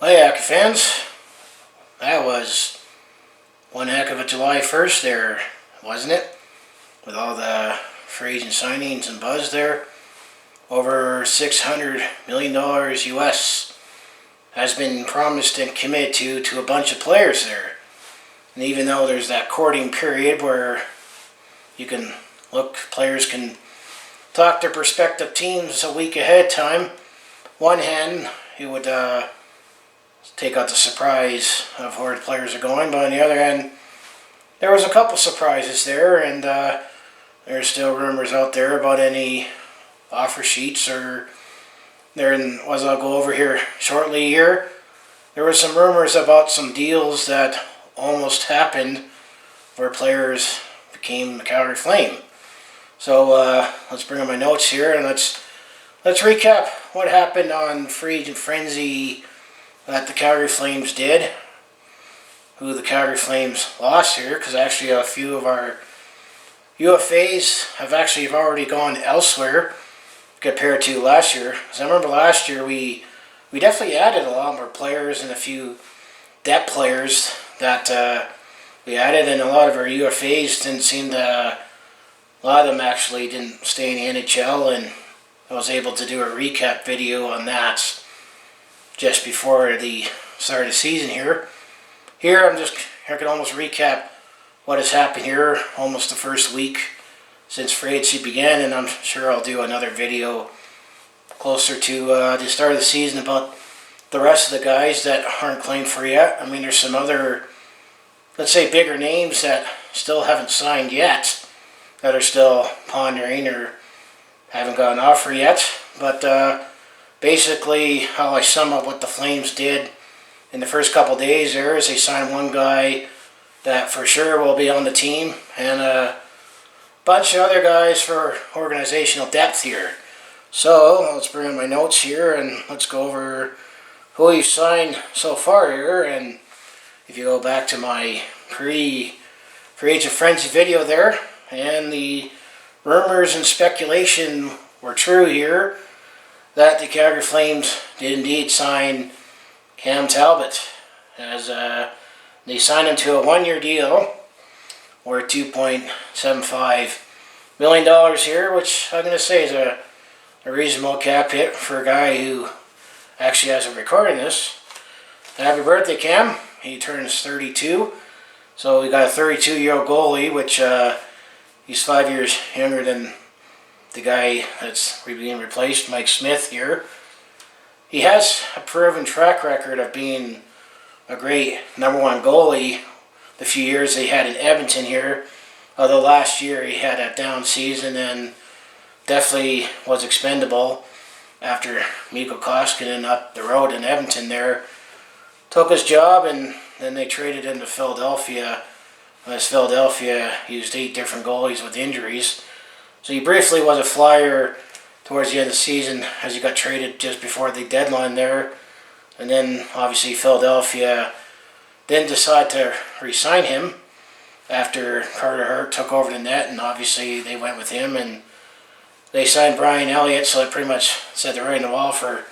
Hey, Hockey fans. That was one heck of a July 1st there, wasn't it? With all the free agent signings and buzz there. Over $600 million US has been promised and committed to a bunch of players there. And even though there's that courting period where players can talk to prospective teams a week ahead of time, one hand, it would take out the surprise of where the players are going, but on the other hand, there was a couple surprises there, and there's still rumors out there about any offer sheets I'll go over here shortly here. There were some rumors about some deals that almost happened where players became the Calgary Flame. So let's bring up my notes here and let's recap what happened on Free Agent Frenzy that the Calgary Flames did, who the Calgary Flames lost here, because actually a few of our UFAs have already gone elsewhere compared to last year. Because I remember last year we definitely added a lot more players and a few depth players that we added, and a lot of our UFAs didn't seem to. A lot of them actually didn't stay in the NHL, and I was able to do a recap video on that just before the start of the season here. I can almost recap what has happened here, almost the first week since free agency began, and I'm sure I'll do another video closer to the start of the season about the rest of the guys that aren't claimed for yet. I mean, there's some other, let's say, bigger names that still haven't signed yet, that are still pondering or haven't got an offer yet. But basically, how I sum up what the Flames did in the first couple days there is they signed one guy that for sure will be on the team, and a bunch of other guys for organizational depth here. So let's bring in my notes here and let's go over who we've signed so far here. And if you go back to my free agent frenzy video there, and the rumors and speculation were true here, that the Calgary Flames did indeed sign Cam Talbot, as they signed him to a one-year deal worth $2.75 million here, which I'm going to say is a reasonable cap hit for a guy who actually hasn't recorded this. Happy birthday, Cam. He turns 32. So we got a 32-year-old goalie, which he's 5 years younger than the guy that's being replaced, Mike Smith here. He has a proven track record of being a great number one goalie the few years they had in Edmonton here. Although last year he had a down season and definitely was expendable after Mikko Koskinen up the road in Edmonton there took his job, and then they traded him to Philadelphia. As Philadelphia used 8 different goalies with injuries. So he briefly was a flyer towards the end of the season as he got traded just before the deadline there. And then obviously Philadelphia didn't decide to re-sign him after Carter Hart took over the net, and obviously they went with him and they signed Brian Elliott, so that pretty much set the writing on the wall for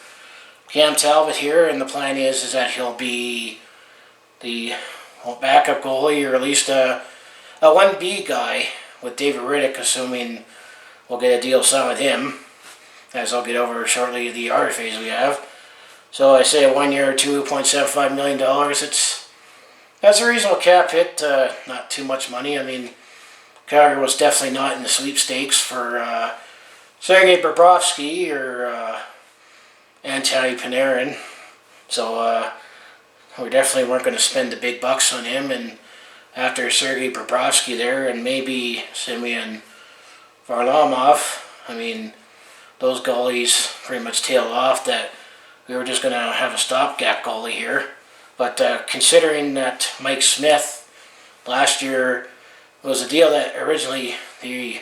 Cam Talbot here. And the plan is that he'll be the backup goalie, or at least a 1B guy with David Riddick, assuming we'll get a deal signed with him, as I'll get over shortly the RFAs we have. So I say a 1 year, $2.75 million. That's a reasonable cap hit, not too much money. I mean, Calgary was definitely not in the sweepstakes for Sergei Bobrovsky or Antoni Panarin. So we definitely weren't going to spend the big bucks on him. And after Sergei Bobrovsky there and maybe Semyon Varlamov, I mean, those goalies pretty much tailed off, that we were just going to have a stopgap goalie here. But considering that Mike Smith last year was a deal that originally the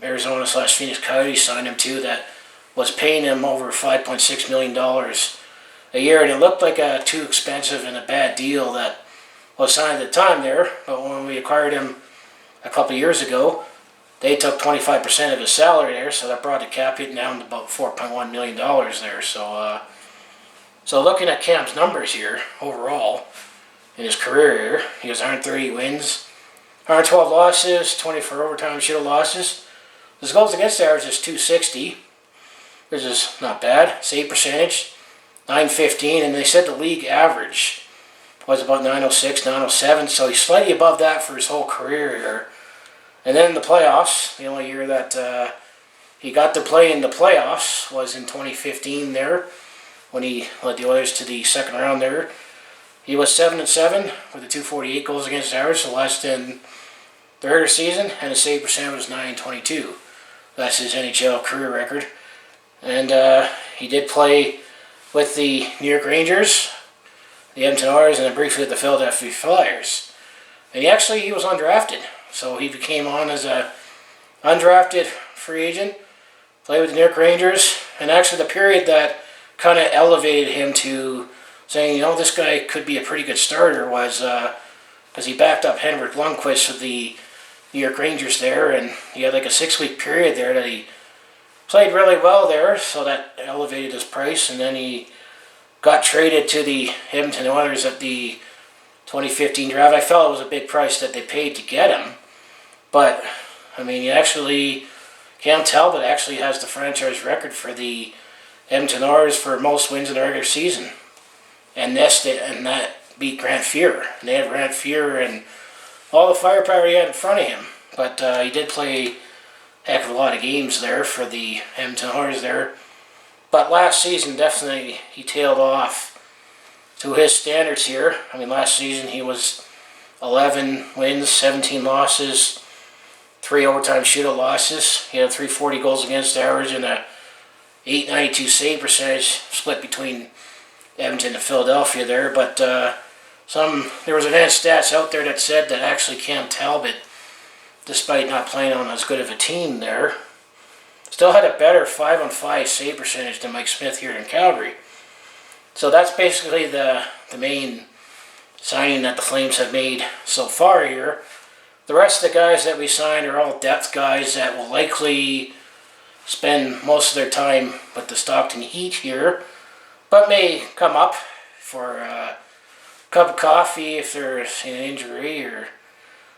Arizona/Phoenix Coyotes signed him to, that was paying him over $5.6 million a year, and it looked like a too expensive and a bad deal that was signed at the time there. But when we acquired him a couple of years ago, they took 25% of his salary there, so that brought the cap hit down to about $4.1 million there. So So looking at Cam's numbers here, overall, in his career here, he has 130 wins, 112 losses, 24 overtime shootout losses. His goals against average is .260, which is not bad. Save percentage, .915, and they said the league average was about .906, .907, so he's slightly above that for his whole career here. And then in the playoffs, the only year that he got to play in the playoffs was in 2015 there, when he led the Oilers to the second round there. He was 7-7 with a .248 goals against average, so less than the regular season, and his save percentage was .922. That's his NHL career record. And he did play with the New York Rangers, the Edmonton Oilers, and then briefly with the Philadelphia Flyers. And he was undrafted, so he came on as a undrafted free agent, played with the New York Rangers, and actually the period that kind of elevated him to saying, this guy could be a pretty good starter was because he backed up Henrik Lundqvist with the New York Rangers there, and he had like a 6-week period there that he played really well there, so that elevated his price, and then he got traded to the Edmonton Oilers at the 2015 draft. I felt it was a big price that they paid to get him, but Cam Talbot actually has the franchise record for the Edmonton Oilers for most wins in the regular season, and that beat Grant Fuhr. And they had Grant Fuhr and all the firepower he had in front of him, but he did play a heck of a lot of games there for the Edmonton Oilers there. But last season, definitely, he tailed off to his standards here. Last season he was 11 wins, 17 losses, 3 overtime shootout losses. He had 340 goals against average and a .892 save percentage, split between Edmonton and Philadelphia there. But there was advanced stats out there that said that actually Cam Talbot, despite not playing on as good of a team there, still had a better 5-on-5 save percentage than Mike Smith here in Calgary. So that's basically the main signing that the Flames have made so far here. The rest of the guys that we signed are all depth guys that will likely spend most of their time with the Stockton Heat here, but may come up for a cup of coffee if there's an injury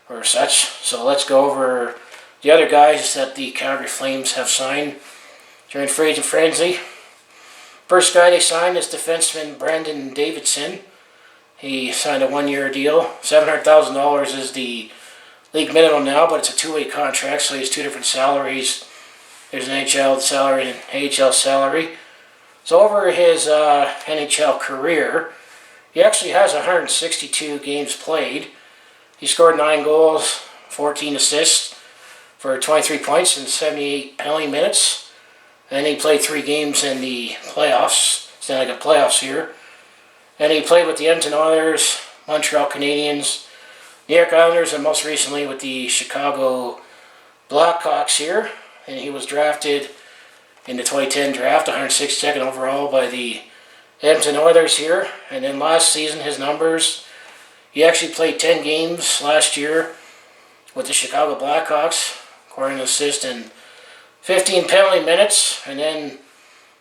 or such. So let's go over the other guys that the Calgary Flames have signed during free agent frenzy. First guy they signed is defenseman Brendan Davidson. He signed a 1-year deal. $700,000 is the league minimum now, but it's a 2-way contract, so he has 2 different salaries. There's an NHL salary and an AHL salary. So over his NHL career, he actually has 162 games played. He scored 9 goals, 14 assists for 23 points in 78 penalty minutes. And he played 3 games in the playoffs, Stanley Cup playoffs here. And he played with the Edmonton Oilers, Montreal Canadiens, New York Islanders, and most recently with the Chicago Blackhawks here. And he was drafted in the 2010 draft, 162nd overall by the Edmonton Oilers here. And then last season, his numbers, he actually played 10 games last year with the Chicago Blackhawks, according to assist, and 15 penalty minutes. And then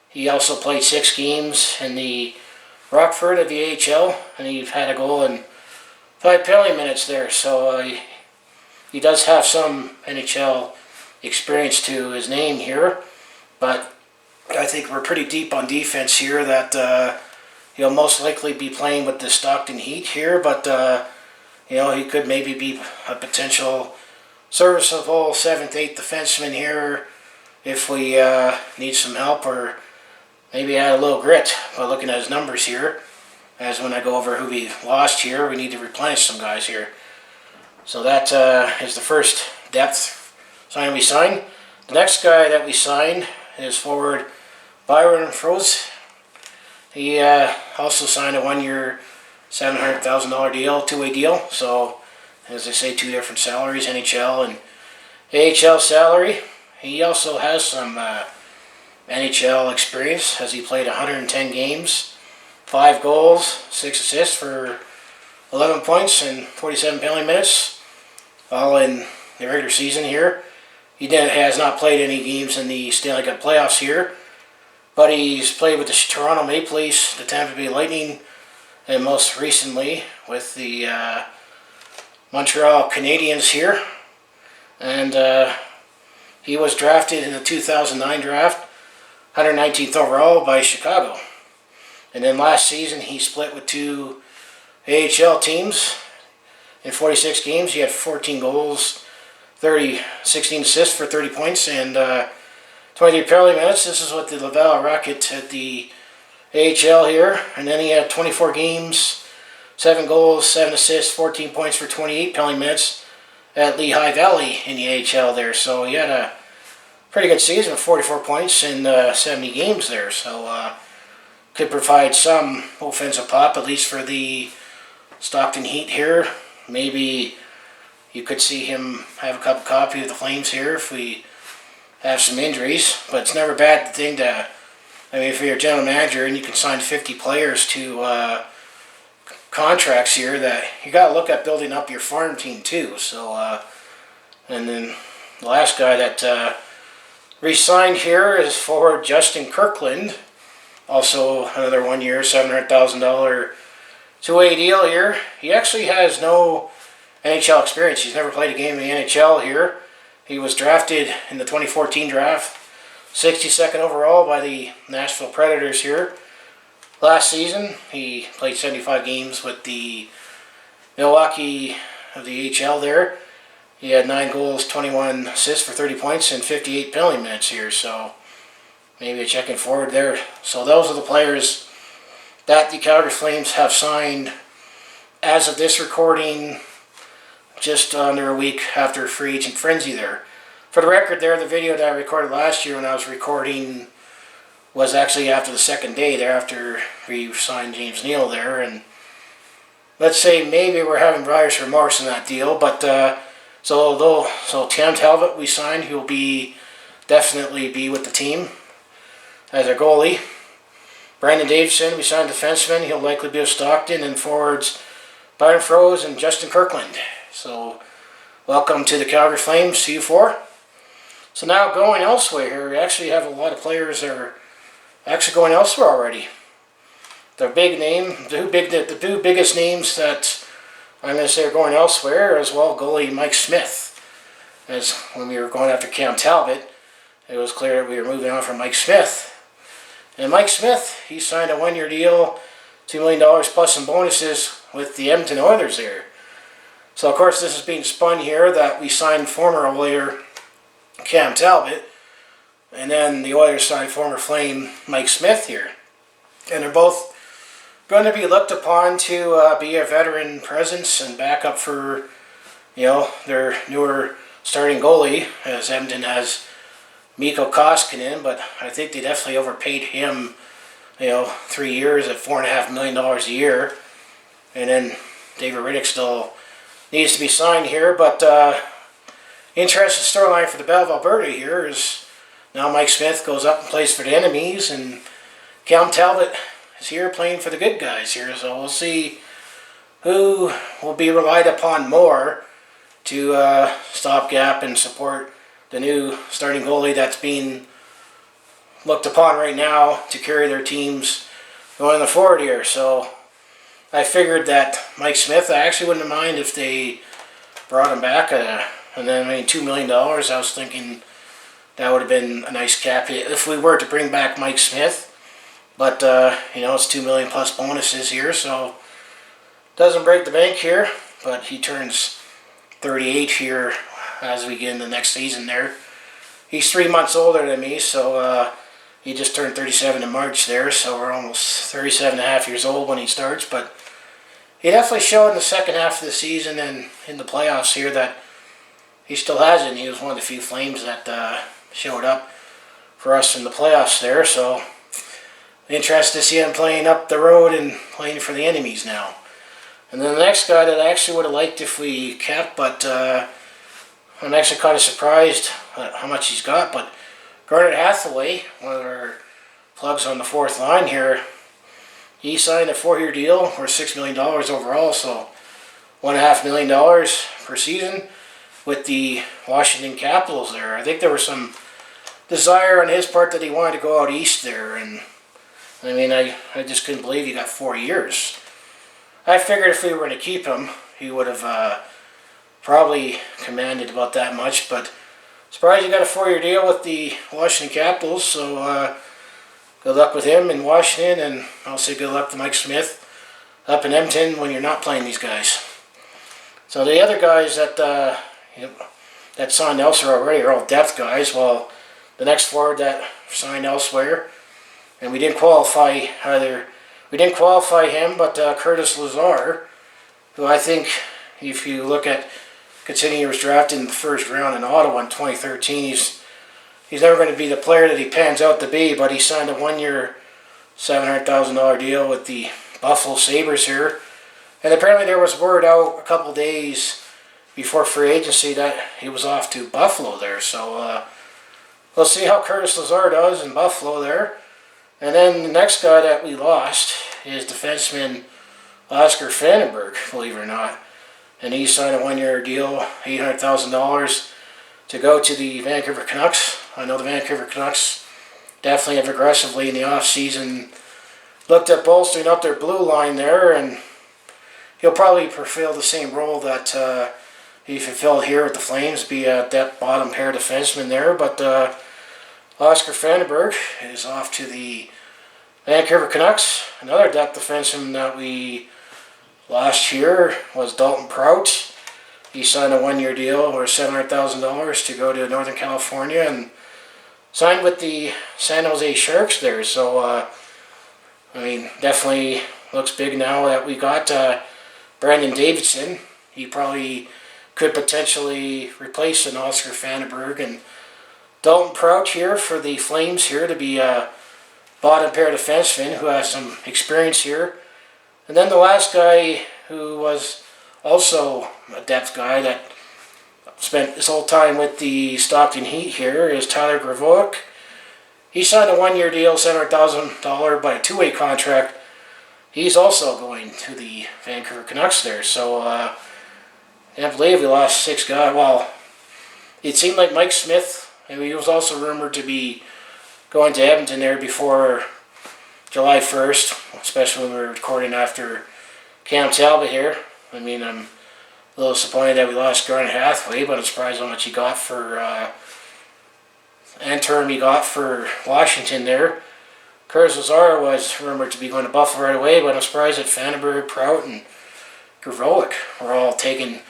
he also played 6 games in the Rockford of the AHL, and he had a goal and 5 penalty minutes there. So he does have some NHL experience to his name here, but I think we're pretty deep on defense here that he'll most likely be playing with the Stockton Heat here, but he could maybe be a potential serviceable 7th, 8th defenseman here if we need some help, or maybe add a little grit by looking at his numbers here. As when I go over who we lost here, we need to replenish some guys here. So that is the first depth sign we signed. The next guy that we signed is forward Byron Froese. He also signed a 1-year, $700,000 deal, 2-way deal. So, as I say, 2 different salaries, NHL and AHL salary. He also has some NHL experience, as he played 110 games, 5 goals, 6 assists for 11 points and 47 penalty minutes, all in the regular season here. He has not played any games in the Stanley Cup playoffs here. but he's played with the Toronto Maple Leafs, the Tampa Bay Lightning, and most recently with the Montreal Canadiens here. And he was drafted in the 2009 draft, 119th overall by Chicago. And then last season he split with two AHL teams. In 46 games he had 14 goals, 16 assists for 30 points, and 23 penalty minutes. This is with the Laval Rocket at the AHL here. And then he had 24 games, 7 goals, 7 assists, 14 points for 28 penalty minutes at Lehigh Valley in the AHL there. So he had a pretty good season with 44 points in 70 games there. So could provide some offensive pop, at least for the Stockton Heat here. Maybe you could see him have a cup of coffee with the Flames here if we have some injuries. But it's never a bad thing to, I mean, if you're a general manager and you can sign 50 players to contracts here, that you got to look at building up your farm team too. So, and then the last guy that re-signed here is forward Justin Kirkland. Also another 1 year, $700,000 two-way deal here. He actually has no NHL experience. He's never played a game in the NHL here. He was drafted in the 2014 draft, 62nd overall by the Nashville Predators here. Last season, he played 75 games with the Milwaukee of the AHL there. He had 9 goals, 21 assists for 30 points, and 58 penalty minutes here. So maybe a check-in forward there. So those are the players that the Calgary Flames have signed as of this recording, just under a week after free agent frenzy there. For the record there, the video that I recorded last year when I was recording was actually after the second day there, after we signed James Neal there. And let's say maybe we're having buyer's remorse in that deal, but so Cam Talbot we signed, he will definitely be with the team as our goalie. Brandon Davidson, we signed defenseman. He'll likely be with Stockton, and forwards Byron Froese and Justin Kirkland. So welcome to the Calgary Flames, CU4. So now going elsewhere here, we actually have a lot of players that are actually going elsewhere already. The two biggest names that I'm going to say are going elsewhere as well, goalie Mike Smith. As when we were going after Cam Talbot, it was clear that we were moving on from Mike Smith. And Mike Smith, he signed a 1 year deal, $2 million plus some bonuses with the Edmonton Oilers there. So of course this is being spun here that we signed former Oiler Cam Talbot, and then the Oilers signed former Flame Mike Smith here. And they're both going to be looked upon to be a veteran presence and backup for, their newer starting goalie, as Edmonton has Mikko Koskinen, but I think they definitely overpaid him, 3 years at $4.5 million a year. And then David Riddick still needs to be signed here, but interesting storyline for the Battle of Alberta here is now Mike Smith goes up and plays for the enemies, and Cam Talbot is here playing for the good guys here. So we'll see who will be relied upon more to stopgap and support the new starting goalie that's being looked upon right now to carry their teams going the forward here. So I figured that Mike Smith, I actually wouldn't mind if they brought him back. And then, $2 million, I was thinking that would have been a nice cap hit if we were to bring back Mike Smith. But, it's $2 million plus bonuses here, so doesn't break the bank here. But he turns 38 here as we get into the next season there. He's 3 months older than me, so he just turned 37 in March there, so we're almost 37 and a half years old when he starts. But he definitely showed in the second half of the season and in the playoffs here that he still has it. And he was one of the few Flames that showed up for us in the playoffs there, so interested to see him playing up the road and playing for the enemies now. And then the next guy that I actually would have liked if we kept, but I'm actually kind of surprised at how much he's got. But Garnet Hathaway, one of our plugs on the fourth line here, he signed a 4-year deal worth $6 million overall, so $1.5 million per season with the Washington Capitals there. I think there were some desire on his part that he wanted to go out east there. And I mean, I just couldn't believe he got 4 years. I figured if we were going to keep him, he would have probably commanded about that much. But surprised he got a 4-year deal with the Washington Capitals. So good luck with him in Washington, and I'll say good luck to Mike Smith up in Edmonton when you're not playing these guys. So the other guys that signed elsewhere already are all depth guys. Well, the next forward that signed elsewhere, and we didn't qualify him, but Curtis Lazar, who I think, if you look at, considering he was drafted in the first round in Ottawa in 2013, he's never going to be the player that he pans out to be, but he signed a 1-year, $700,000 deal with the Buffalo Sabres here. And apparently there was word out a couple days before free agency that he was off to Buffalo there. So we'll see how Curtis Lazar does in Buffalo there. And then the next guy that we lost is defenseman Oscar Fantenberg, believe it or not. And he signed a 1-year deal, $800,000, to go to the Vancouver Canucks. I know the Vancouver Canucks definitely have aggressively in the off-season looked at bolstering up their blue line there, and he'll probably fulfill the same role that he fulfilled here with the Flames, be a depth bottom pair defenseman there. But Oscar Fantenberg is off to the Vancouver Canucks. Another depth defenseman that we lost here was Dalton Prout. He signed a 1-year deal worth $700,000 to go to Northern California and signed with the San Jose Sharks there. So I mean, definitely looks big now that we got Brandon Davidson. He probably could potentially replace an Oscar Fantenberg. And Dalton Prout here for the Flames here to be a bottom pair defenseman who has some experience here. And then the last guy who was also a depth guy that spent his whole time with the Stockton Heat here is Tyler Gravois. He signed a 1-year deal, $700,000 by a 2-way contract. He's also going to the Vancouver Canucks there. So I can't believe we lost 6 guys. Well, it seemed like Mike Smith, and he was also rumored to be going to Edmonton there before July 1st, especially when we were recording after Cam Talbot here. I mean, I'm a little disappointed that we lost Garnet Hathaway, but I'm surprised how much he got for he got for Washington there. Curtis Lazar was rumored to be going to Buffalo right away, but I'm surprised that Fantenberg, Prout, and Gravois were all taken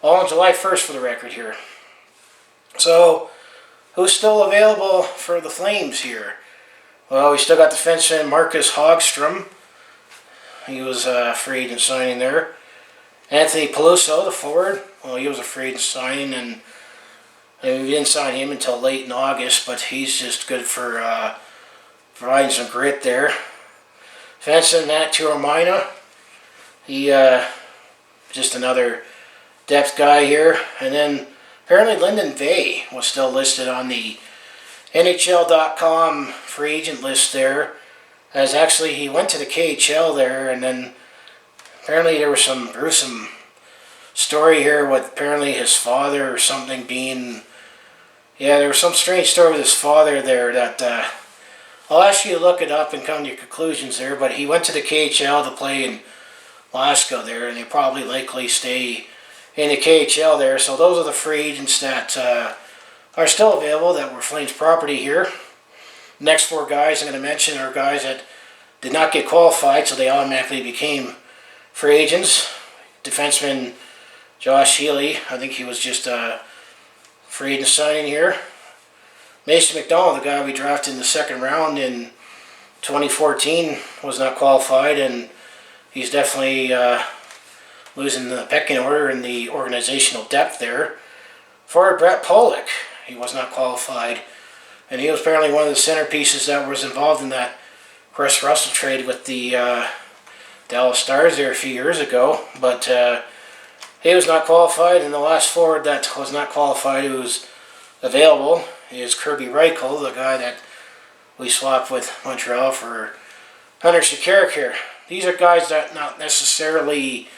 all on July 1st for the record here. So, who's still available for the Flames here? Well, we still got defenseman Marcus Hogstrom. He was a free agent signing there. Anthony Peluso, the forward. Well, he was a free agent signing, and we didn't sign him until late in August, but he's just good for providing some grit there. Defenseman Matt Turomina. He just another depth guy here. And then apparently Lyndon Vay was still listed on the NHL.com free agent list there. As actually he went to the KHL there, and then apparently there was some gruesome story here with apparently his father or something being... Yeah, there was some strange story with his father there that... I'll ask you to look it up and come to your conclusions there, but he went to the KHL to play in Glasgow there, and he'll probably likely stay in the KHL there. So those are the free agents that are still available that were Flames property here. Next 4 guys I'm going to mention are guys that did not get qualified, so they automatically became free agents. Defenseman Josh Healy, I think he was just a free agent signing here. Mason McDonald, the guy we drafted in the 2nd round in 2014, was not qualified, and he's definitely losing the pecking order in the organizational depth there. Forward Brett Pollock, he was not qualified, and he was apparently one of the centerpieces that was involved in that Chris Russell trade with the Dallas Stars there a few years ago, but he was not qualified, and the last forward that was not qualified who was available is Kirby Ray Cole, the guy that we swapped with Montreal for Hunter Sekarik here. These are guys that not necessarily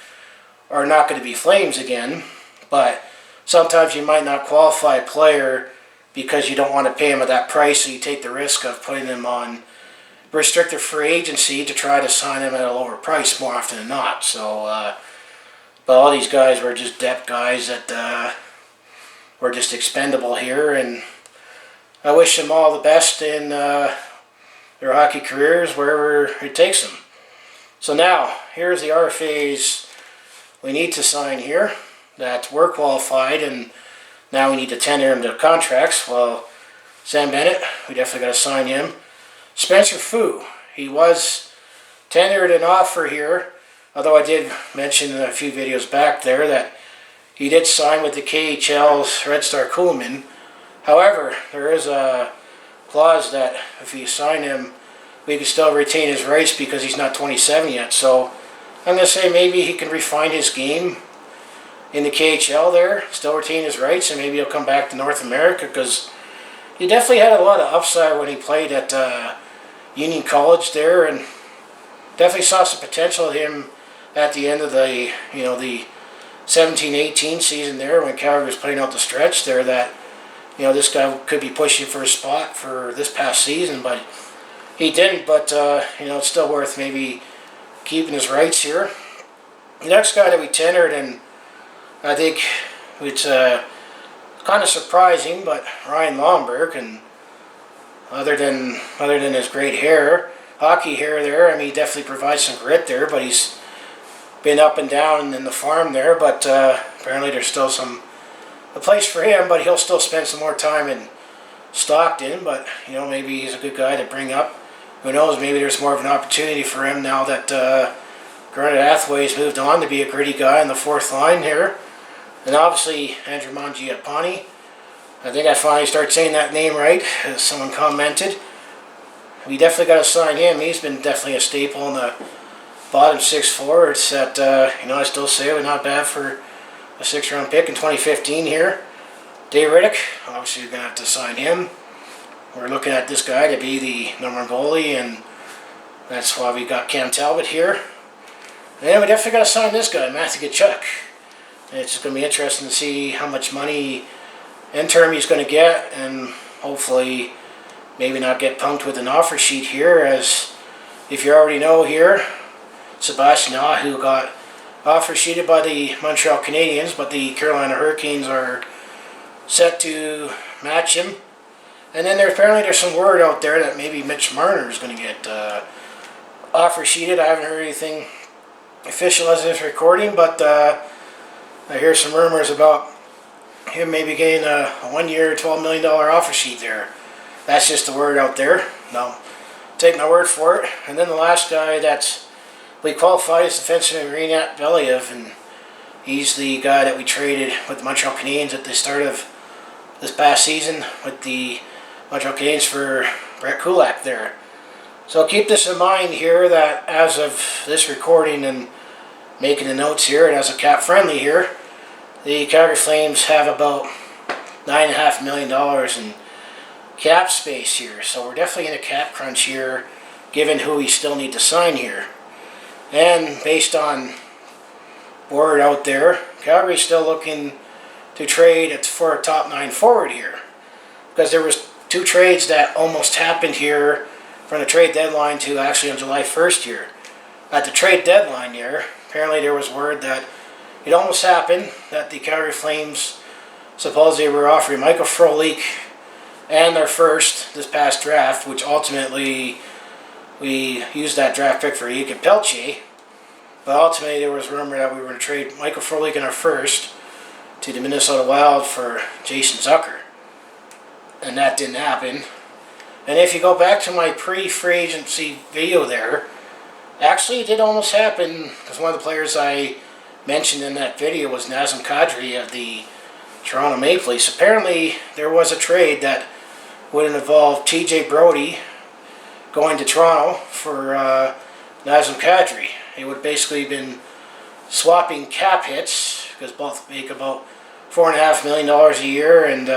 are not going to be Flames again, but sometimes you might not qualify a player because you don't want to pay him at that price, so you take the risk of putting him on restricted free agency to try to sign him at a lower price more often than not. So, but all these guys were just depth guys that were just expendable here, and I wish them all the best in their hockey careers, wherever it takes them. So now, here's the RFAs we need to sign here that were qualified, and now we need to tender them to contracts. Well, Sam Bennett, we definitely got to sign him. Spencer Fu, he was tendered an offer here, although I did mention in a few videos back there that he did sign with the KHL's Red Star Coolman. However, there is a clause that if you sign him, we can still retain his rights because he's not 27 yet. So I'm going to say maybe he can refine his game in the KHL there, still retain his rights, and maybe he'll come back to North America, because he definitely had a lot of upside when he played at Union College there, and definitely saw some potential in him at the end of the the 17-18 season there, when Calgary was playing out the stretch there, that this guy could be pushing for a spot for this past season, but he didn't. But it's still worth maybe keeping his rights here. The next guy that we tendered, and I think it's kind of surprising, but Ryan Lomberg, and other than his great hair, hockey hair there, I mean, he definitely provides some grit there, but he's been up and down in the farm there, but apparently there's still a place for him, but he'll still spend some more time in Stockton. But maybe he's a good guy to bring up. Who knows, maybe there's more of an opportunity for him now that Garnet Hathaway's moved on to be a gritty guy in the fourth line here. And obviously Ramon Giovanni, I think I finally started saying that name right, as someone commented. We definitely got to sign him. He's been definitely a staple in the bottom six forwards that I still say was not bad for a 6th-round pick in 2015 here. Dave Riddick, obviously you're going to have to sign him. We're looking at this guy to be the number one goalie, and that's why we got Cam Talbot here. And we definitely got to sign this guy, Matthew Tkachuk. It's going to be interesting to see how much money in term he's going to get, and hopefully maybe not get punked with an offer sheet here, as if you already know here, Sebastian Aho got offer sheeted by the Montreal Canadiens, but the Carolina Hurricanes are set to match him. And then there's some word out there that maybe Mitch Marner is going to get offer sheeted. I haven't heard anything official as of this recording, but I hear some rumors about him maybe getting a 1-year, $12 million offer sheet there. That's just the word out there. No, take my word for it. And then the last guy that's we qualified is defenseman Rinat Belyaev, and he's the guy that we traded with the Montreal Canadiens at the start of this past season with the Montreal Canadiens for Brett Kulak there. So keep this in mind here, that as of this recording and making the notes here, and as a cap friendly here, the Calgary Flames have about $9.5 million in cap space here. So we're definitely in a cap crunch here, given who we still need to sign here. And based on word out there, Calgary's still looking to trade for a top 9 forward here, because there was 2 trades that almost happened here from the trade deadline to actually on July 1st here. At the trade deadline here, apparently there was word that it almost happened, that the Calgary Flames supposedly were offering Michael Frolik and their first this past draft, which ultimately we used that draft pick for Jakob Pelche. But ultimately there was rumor that we were going to trade Michael Frolik in our first to the Minnesota Wild for Jason Zucker. And that didn't happen. And if you go back to my pre-free agency video there, actually it did almost happen, because one of the players I mentioned in that video was Nazem Kadri of the Toronto Maple Leafs. Apparently there was a trade that would have involved TJ Brody going to Toronto for Nazem Kadri. It would basically been swapping cap hits, because both make about $4.5 million a year, and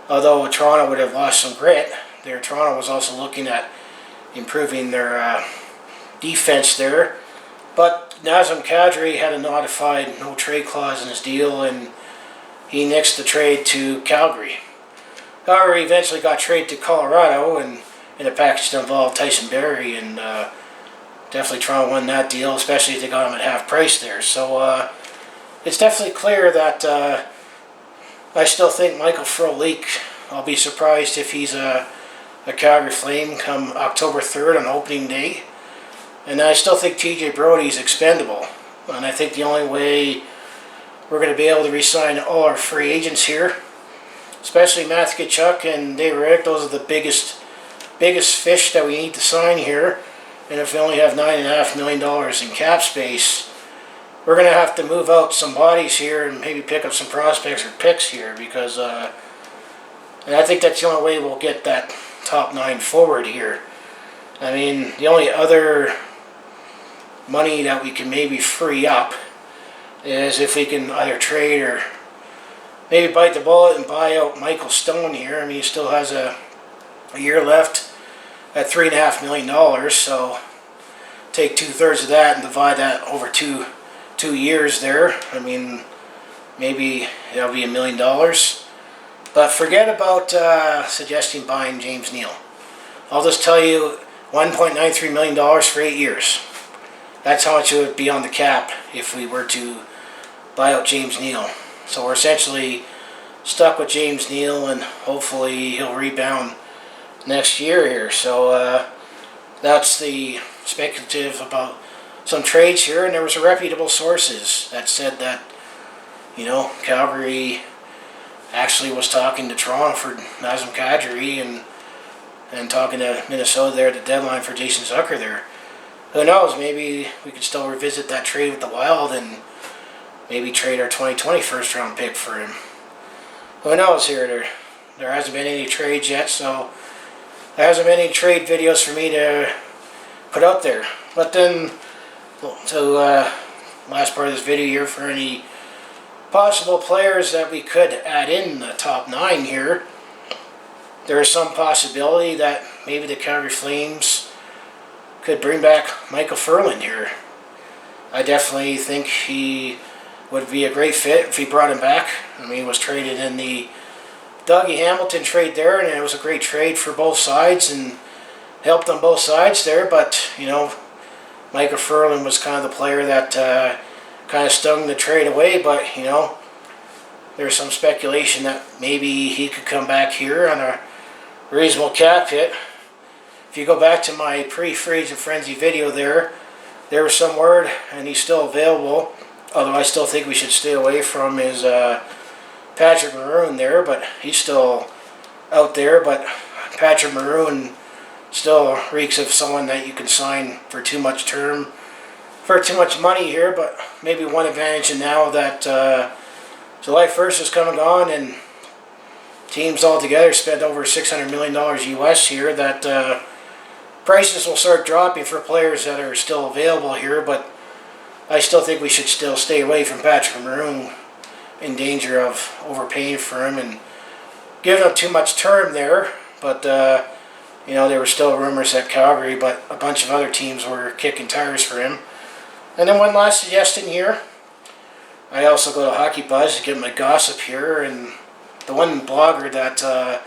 although Toronto would have lost some grit, Toronto was also looking at improving their defense there. But Nazem Kadri had a notified no trade clause in his deal, and he nixed the trade to Calgary. However, he eventually got traded to Colorado, and in a package that involved Tyson Barrie, and definitely Toronto won that deal, especially if they got him at half price there. So it's definitely clear that I still think Michael Frolik, I'll be surprised if he's a Calgary Flame come October 3rd on opening day. And I still think TJ Brodie's expendable. And I think the only way we're going to be able to re-sign all our free agents here, especially Matthew Tkachuk and David Riddick, those are the biggest fish that we need to sign here. And if we only have $9.5 million in cap space, we're going to have to move out some bodies here and maybe pick up some prospects or picks here, because and I think that's the only way we'll get that top 9 forward here. I mean, the only other money that we can maybe free up is if we can either trade or maybe bite the bullet and buy out Michael Stone here. I mean, he still has a year left at $3.5 million, so take 2/3 of that and divide that over two years there. I mean, maybe that'll be $1 million. But forget about suggesting buying James Neal. I'll just tell you, $1.93 million for 8 years. That's how much it would be on the cap if we were to buy out James Neal. So we're essentially stuck with James Neal, and hopefully he'll rebound next year here. So that's the speculative about some trades here. And there was reputable sources that said that, you know, Calgary actually was talking to Toronto for Nazem Kadri and talking to Minnesota there at the deadline for Jason Zucker there. Who knows, maybe we could still revisit that trade with the Wild and maybe trade our 2020 first round pick for him. Who knows here, there hasn't been any trades yet, so there hasn't been any trade videos for me to put out there. But then, to last part of this video here, for any possible players that we could add in the top 9 here, there is some possibility that maybe the Calgary Flames could bring back Michael Ferland here. I definitely think he would be a great fit if he brought him back. I mean, he was traded in the Dougie Hamilton trade there, and it was a great trade for both sides and helped on both sides there. But, you know, Michael Ferland was kind of the player that kind of stung the trade away. But, you know, there's some speculation that maybe he could come back here on a reasonable cap hit. If you go back to my pre-Free Agent Frenzy video there was some word, and he's still available, although I still think we should stay away from his Patrick Maroon there, but he's still out there. But Patrick Maroon still reeks of someone that you can sign for too much term, for too much money here. But maybe one advantage now that July 1st is coming on and teams altogether spent over $600 million US here, that prices will start dropping for players that are still available here. But I still think we should still stay away from Patrick Maroon, in danger of overpaying for him and giving him too much term there. But you know, there were still rumors at Calgary, but a bunch of other teams were kicking tires for him. And then one last suggestion here. I also go to Hockey Buzz to get my gossip here, and the one blogger that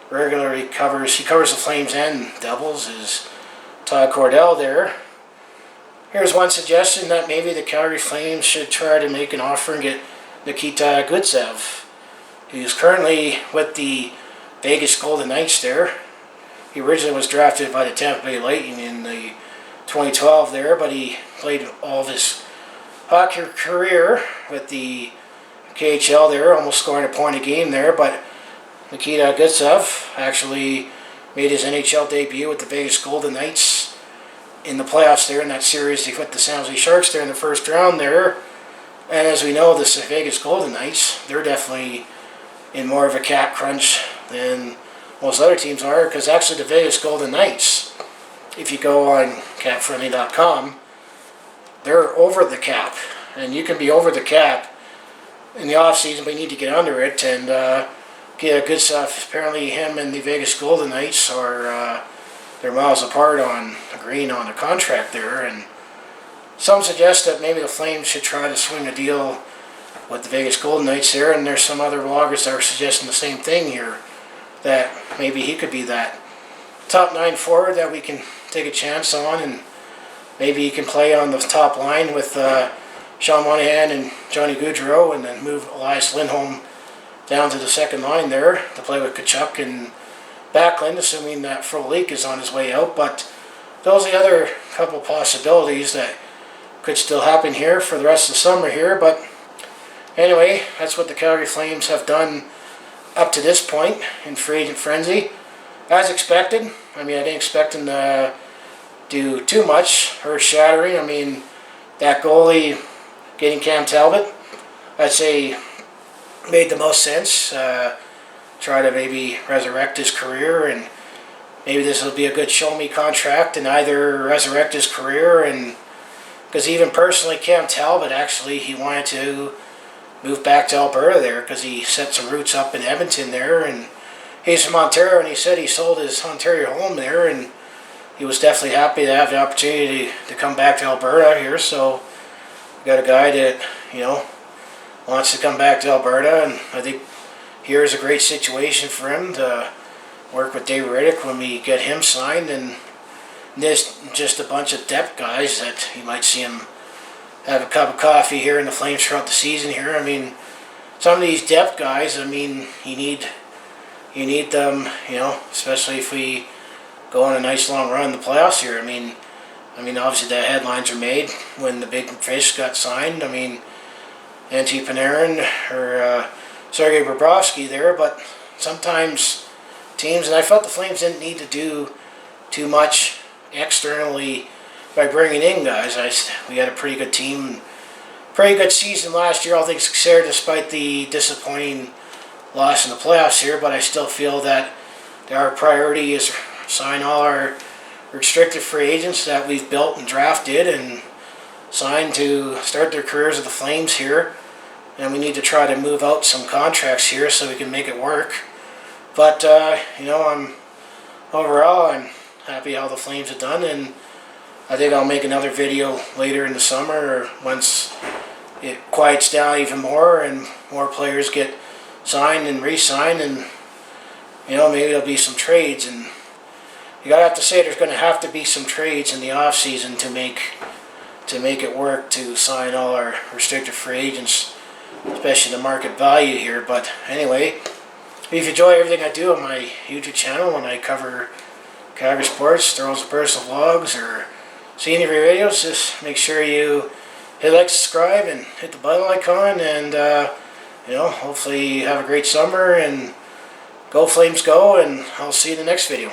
regularly covers the Flames and Devils is Todd Cordell there. Here's one suggestion, that maybe the Calgary Flames should try to make an offer and get Nikita Gutsev, who's currently with the Vegas Golden Knights there. He originally was drafted by the Tampa Bay Lightning in the 2012 there, but he played all of his hockey career with the KHL there, almost scoring a point a game there. But Nikita Gutsev actually made his NHL debut with the Vegas Golden Knights in the playoffs there in that series. He put the San Jose Sharks there in the first round there. And as we know, the Vegas Golden Knights, they're definitely in more of a cap crunch than most other teams are, because actually the Vegas Golden Knights, if you go on capfriendly.com, they're over the cap. And you can be over the cap in the offseason, but you need to get under it and get a good stuff. Apparently him and the Vegas Golden Knights are they're miles apart on agreeing on a contract there. And some suggest that maybe the Flames should try to swing a deal with the Vegas Golden Knights there, and there's some other bloggers that are suggesting the same thing here, that maybe he could be that top 9 forward that we can take a chance on, and maybe he can play on the top line with Sean Monahan and Johnny Gaudreau, and then move Elias Lindholm down to the second line there to play with Tkachuk and Backlund, assuming that Frolik is on his way out. But those are the other couple possibilities that could still happen here for the rest of the summer here. But anyway, that's what the Calgary Flames have done up to this point in free agent frenzy. As expected. I mean, I didn't expect them to do too much earth-shattering. I mean, that goalie getting Cam Talbot, I'd say made the most sense. Try to maybe resurrect his career, and maybe this will be a good show-me contract and either resurrect his career, and because even personally, Cam Talbot, actually, he wanted to move back to Alberta there because he set some roots up in Edmonton there, and he's from Ontario, and he said he sold his Ontario home there, and he was definitely happy to have the opportunity to come back to Alberta here. So we got a guy that, you know, wants to come back to Alberta, and I think here is a great situation for him to work with David Riddick when we get him signed, and this just a bunch of depth guys that you might see him have a cup of coffee here in the Flames throughout the season here. I mean, some of these depth guys, I mean, you need them, you know, especially if we go on a nice long run in the playoffs here. I mean, obviously the headlines are made when the big fish got signed. I mean, Antti Panarin or Sergei Bobrovsky there, but sometimes teams, and I felt the Flames didn't need to do too much externally by bringing in guys. We had a pretty good team, pretty good season last year, all things considered, despite the disappointing loss in the playoffs here. But I still feel that our priority is sign all our restricted free agents that we've built and drafted and signed to start their careers with the Flames here. And we need to try to move out some contracts here so we can make it work. But, you know, overall, I'm happy how the Flames have done, and I think I'll make another video later in the summer, or once it quiets down even more and more players get signed and re-signed, and, you know, maybe there'll be some trades. And you gotta have to say there's going to have to be some trades in the off season to make it work to sign all our restricted free agents, especially the market value here. But anyway, if you enjoy everything I do on my YouTube channel when I cover Calgary sports, throw some personal vlogs, or see any of your videos, just make sure you hit like, subscribe, and hit the bell icon. And you know, hopefully you have a great summer, and go Flames go, and I'll see you in the next video.